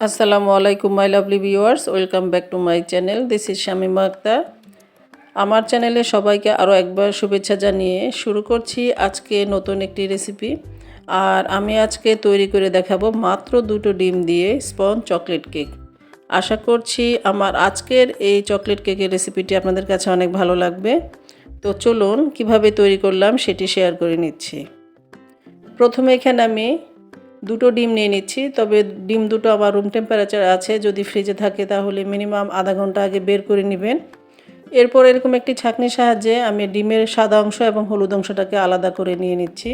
আসসালামু আলাইকুম my lovely viewers, welcome back to my channel. This is Shamima Akter. আমার চ্যানেলে সবাইকে আরও একবার শুভেচ্ছা জানিয়ে শুরু করছি আজকে নতুন একটি রেসিপি। আর আমি আজকে তৈরি করে দেখাবো মাত্র 2টো ডিম দিয়ে স্পঞ্জ চকলেট কেক। আশা করছি আমার আজকের এই চকলেট কেকের রেসিপিটি আপনাদের কাছে অনেক ভালো লাগবে। তো চলুন কিভাবে তৈরি করলাম সেটি শেয়ার করে নিচ্ছি। প্রথমে এখানে আমি 2টো ডিম নিয়ে নিচ্ছি, তবে ডিম দুটো আমার রুম টেম্পারেচার আছে, যদি ফ্রিজে থাকে তাহলে মিনিমাম আধা ঘন্টা আগে বের করে নেবেন। এরপর এরকম একটি ছাঁকনির সাহায্যে আমি ডিমের সাদা অংশ এবং হলুদ অংশটাকে আলাদা করে নিয়ে নিচ্ছি।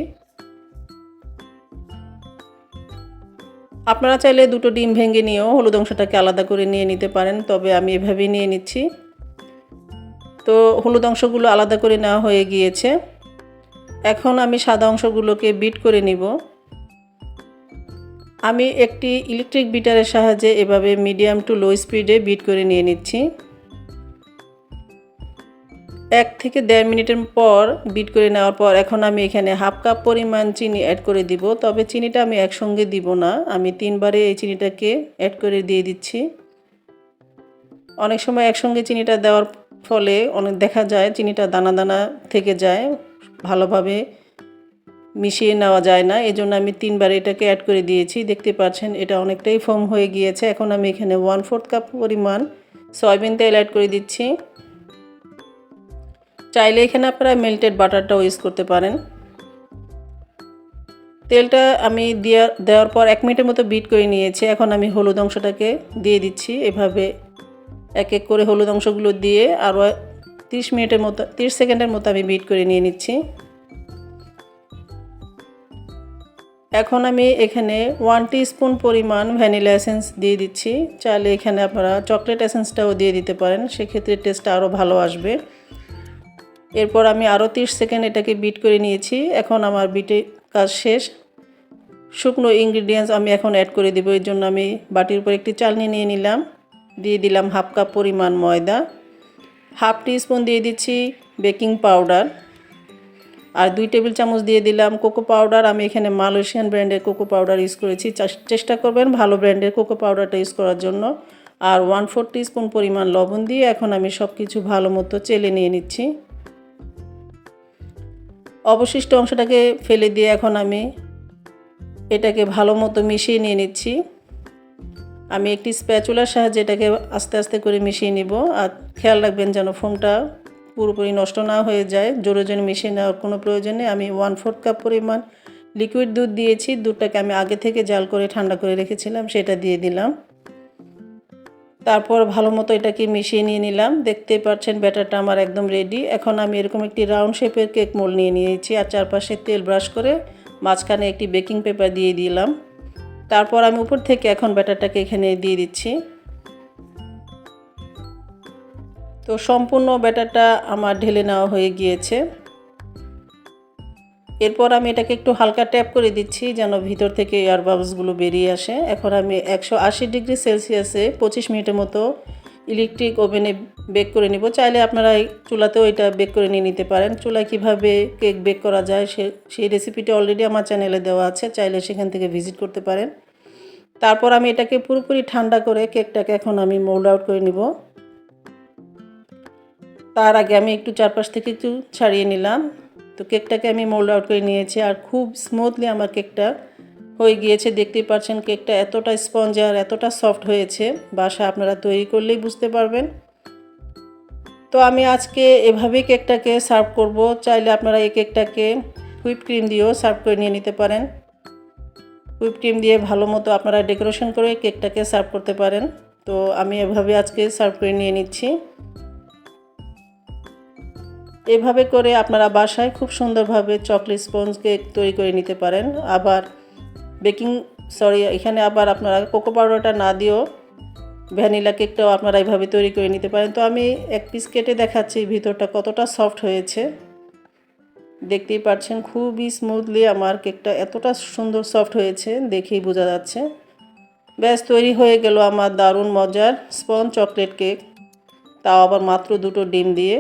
আপনারা চাইলে 2টো ডিম ভেঙে নিয়েও হলুদ অংশটাকে আলাদা করে নিয়ে নিতে পারেন, তবে আমি এভাবেই নিয়ে নিচ্ছি। তো হলুদ অংশগুলো আলাদা করে নেওয়া হয়ে গিয়েছে। এখন আমি সাদা অংশগুলোকে বিট করে নিব। আমি একটি ইলেকট্রিক বিটারের সাহায্যে এভাবে মিডিয়াম টু লো স্পিডে বিট করে নিয়ে নিচ্ছি। 1 থেকে 1.5 মিনিটের পর বিট করে নেওয়ার পর এখন আমি এখানে হাফ কাপ পরিমাণ চিনি অ্যাড করে দিব, তবে চিনিটা আমি একসঙ্গে দিব না, আমি 3বারে এই চিনিটাকে অ্যাড করে দিয়ে দিচ্ছি। অনেক সময় একসঙ্গে চিনিটা দেওয়ার ফলে অনেক দেখা যায় চিনিটা দানা দানা থেকে যায়, ভালোভাবে মিশিয়ে নেওয়া যায় না, এজন্য আমি 3বার এটাকে অ্যাড করে দিয়েছি। দেখতে পাচ্ছেন এটা অনেকটাই ফোম হয়ে গিয়েছে। এখন আমি এখানে 1/4 কাপ পরিমাণ সয়াবিন তেল অ্যাড করে দিচ্ছি। চাইলে এখানে আপনারা মেল্টেড বাটারটাও ইউজ করতে পারেন। তেলটা আমি দেওয়ার পর 1 মিনিটের মতো বিট করে নিয়েছি। এখন আমি হলুদ অংশটাকে দিয়ে দিচ্ছি। এভাবে এক এক করে হলুদ অংশগুলো দিয়ে আরও 30 সেকেন্ডের মতো আমি বিট করে নিয়ে নিচ্ছি। এখন আমি এখানে 1 টিস্পুন পরিমাণ ভ্যানিলা এসেন্স দিয়ে দিচ্ছি। চাইলে এখানে আপনারা চকলেট এসেন্সটাও দিয়ে দিতে পারেন, সেক্ষেত্রে টেস্টটা আরও ভালো আসবে। এরপর আমি আরও 30 সেকেন্ড এটাকে বিট করে নিয়েছি। এখন আমার বিটের কাজ শেষ। শুকনো ইনগ্রিডিয়েন্টস আমি এখন অ্যাড করে দেবো, এর জন্য আমি বাটির উপর একটি চালনি নিয়ে নিলাম। দিয়ে দিলাম হাফ কাপ পরিমাণ ময়দা, হাফ টিস্পুন দিয়ে দিচ্ছি বেকিং পাউডার, আর 2 টেবিল চামচ দিয়ে দিলাম কোকো পাউডার। আমি এখানে মালয়েশিয়ান ব্র্যান্ডের কোকো পাউডার ইউজ করেছি, চেষ্টা করবেন ভালো ব্র্যান্ডের কোকো পাউডারটা ইউজ করার জন্য। আর 1/4 টিস্পুন পরিমাণ লবণ দিয়ে এখন আমি সব কিছু ভালো মতো চেলে নিয়ে নিচ্ছি। অবশিষ্ট অংশটাকে ফেলে দিয়ে এখন আমি এটাকে ভালো মতো মিশিয়ে নিয়ে নিচ্ছি। আমি একটি স্প্যাচুলার সাহায্যে এটাকে আস্তে আস্তে করে মিশিয়ে নিব। আর খেয়াল রাখবেন যেন ফোমটা পুরোপুরি নষ্ট না হয়ে যায়। জোরে জোরে মিশিয়ে নেওয়ার কোনো প্রয়োজন নেই। আমি 1/4 কাপ পরিমাণ লিকুইড দুধ দিয়েছি। দুধটাকে আমি আগে থেকে জাল করে ঠান্ডা করে রেখেছিলাম, সেটা দিয়ে দিলাম। তারপর ভালো মতো এটাকে মিশিয়ে নিয়ে নিলাম। দেখতেই পাচ্ছেন ব্যাটারটা আমার একদম রেডি। এখন আমি এরকম একটি রাউন্ড শেপের কেক মোল্ড নিয়ে নিয়েছি, আর চারপাশে তেল ব্রাশ করে মাঝখানে একটি বেকিং পেপার দিয়ে দিলাম। তারপর আমি উপর থেকে এখন ব্যাটারটাকে এখানে দিয়ে দিচ্ছি। তো সম্পূর্ণ ব্যাটারটা আমার ঢেলে নেওয়া হয়ে গিয়েছে। এরপর আমি এটাকে একটু হালকা ট্যাপ করে দিচ্ছি যেন ভিতর থেকে এয়ার বাবলসগুলো বেরিয়ে আসে। এখন আমি 180 ডিগ্রি সেলসিয়াসে 25 মিনিটের মতো ইলেকট্রিক ওভেনে বেক করে নিব। চাইলে আপনারা চুলাতেও এটা বেক করে নিয়ে নিতে পারেন। চুলায় কিভাবে কেক বেক করা যায় সেই রেসিপিটা অলরেডি আমার চ্যানেলে দেওয়া আছে, চাইলে সেখান থেকে ভিজিট করতে পারেন। তারপর আমি এটাকে পুরোপুরি ঠান্ডা করে কেকটাকে এখন আমি মোল্ড আউট করে নিব। তার আগে আমি একটু চারপাশ থেকে একটু ছাড়িয়ে নিলাম। তো কেকটাকে আমি মোল্ড আউট করে নিয়েছি, আর খুব স্মুথলি আমার কেকটা হয়ে গিয়েছে। দেখতেই পাচ্ছেন কেকটা এতটা স্পঞ্জি আর এতটা সফট হয়েছে, বাসায় আপনারা তৈরি করলেই বুঝতে পারবেন। তো আমি আজকে এভাবেই কেকটাকে সার্ভ করব। চাইলে আপনারা এই কেকটাকে হুইপ ক্রিম দিয়েও সার্ভ করে নিয়ে নিতে পারেন। হুইপ ক্রিম দিয়ে ভালো মতো আপনারা ডেকোরেশন করে কেকটাকে সার্ভ করতে পারেন। তো আমি এভাবে আজকে সার্ভ করে নিয়ে নিচ্ছি। এভাবে করে আপনারা বাসায় খুব সুন্দরভাবে চকলেট স্পঞ্জ কেক তৈরি করে নিতে পারেন। আবার এখানে আবার আপনারা কোকো পাউডারটা না দিয়েও ভ্যানিলা কেকটাও আপনারা এইভাবে তৈরি করে নিতে পারেন। তো আমি এক পিস কেটে দেখাচ্ছি ভিতরটা কতটা সফট হয়েছে। দেখতেই পাচ্ছেন খুবই স্মুথলি আমার কেকটা এতটা সুন্দর সফট হয়েছে, দেখেই বোঝা যাচ্ছে। ব্যাস তৈরি হয়ে গেল আমার দারুণ মজার স্পঞ্জ চকলেট কেক, তাও আবার মাত্র 2টো ডিম দিয়ে।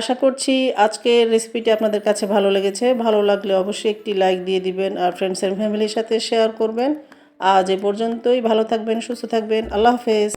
আশা করছি আজকের রেসিপিটি আপনাদের কাছে ভালো লেগেছে। ভালো লাগলে অবশ্যই একটি লাইক দিয়ে দিবেন, আর ফ্রেন্ডস অ্যান্ড ফ্যামিলির সাথে শেয়ার করবেন। আজ এ পর্যন্তই। ভালো থাকবেন, সুস্থ থাকবেন। আল্লাহ হাফেজ।